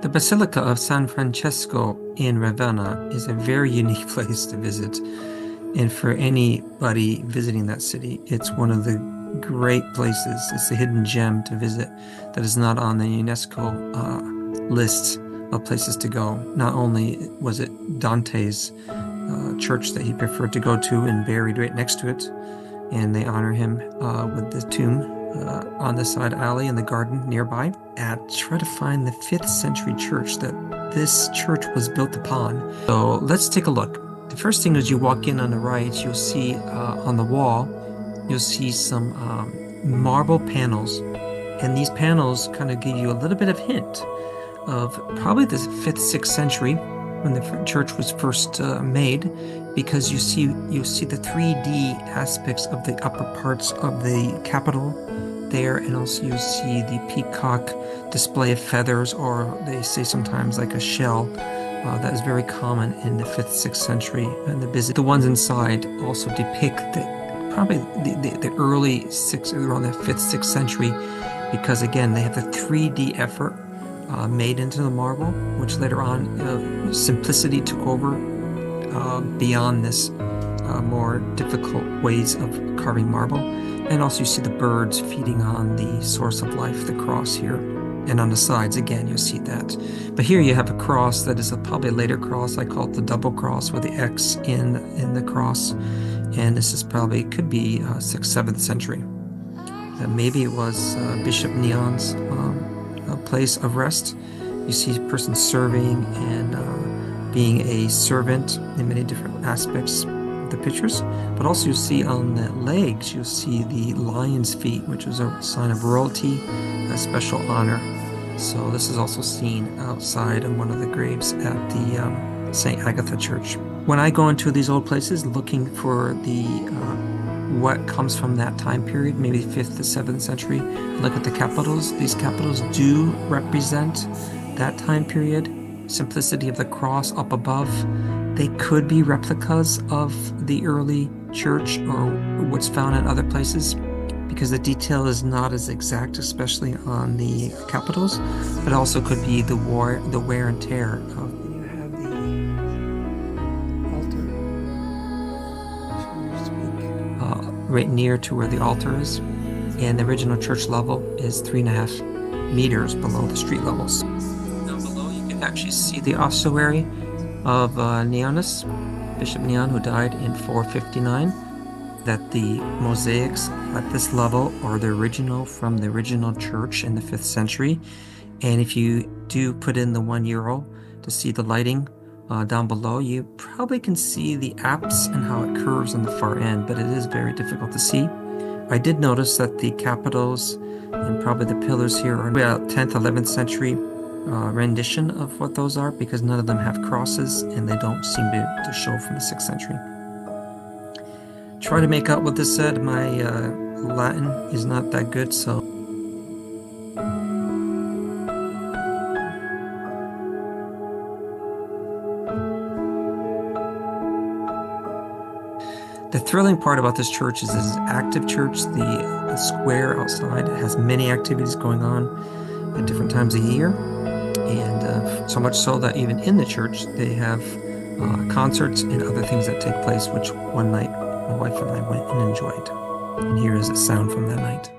The Basilica of San Francesco in Ravenna is a very unique place to visit. And for anybody visiting that city, it's one of the great places. It's a hidden gem to visit that is not on the UNESCO list of places to go. Not only was it Dante's church that he preferred to go to and buried right next to it, and they honor him with the tomb on the side alley in the garden nearby. Try to find the 5th century church that this church was built upon. So let's take a look. The first thing is you walk in on the right, you'll see on the wall, you'll see some marble panels. And these panels kind of give you a little bit of hint of probably the 5th, 6th century when the church was first made, because you see the 3D aspects of the upper parts of the capital there, and also you see the peacock display of feathers, or they say sometimes like a shell. That is very common in the 5th, 6th century. And the ones inside also depict probably the early 6th, around the 5th, 6th century, because again, they have the 3D effort made into the marble, which later on simplicity took over beyond this more difficult ways of carving marble. And also you see the birds feeding on the source of life, the cross here. And on the sides, again, you'll see that. But here you have a cross that is probably a later cross. I call it the double cross with the X in the cross. And this is probably, could be 6th, 7th century. Maybe it was Bishop Neon's place of rest. You see a person serving and being a servant in many different aspects of the pictures. But also you see on the legs, you'll see the lion's feet, which was a sign of royalty, a special honor. So this is also seen outside on one of the graves at the St. Agatha Church. When I go into these old places looking for the what comes from that time period, maybe 5th to 7th century, look at the capitals. These capitals do represent that time period. Simplicity of the cross up above. They could be replicas of the early church or what's found in other places, because the detail is not as exact, especially on the capitals, but also could be the wear and tear of. You have the altar right near to where the altar is, and the original church level is 3.5 meters below the street levels. Down below you can actually see the ossuary of Neonus, Bishop Neon, who died in 459. That the mosaics at this level are the original from the original church in the 5th century. And if you do put in the €1 to see the lighting down below, you probably can see the apse and how it curves on the far end, but it is very difficult to see. I did notice that the capitals and probably the pillars here are about 10th, 11th century rendition of what those are, because none of them have crosses and they don't seem to show from the 6th century. Try to make out what this said. My Latin is not that good, so. The thrilling part about this church is this active church. The square outside has many activities going on at different times of year. And so much so that even in the church, they have concerts and other things that take place, which one night my wife and I went and enjoyed. And here is a sound from that night.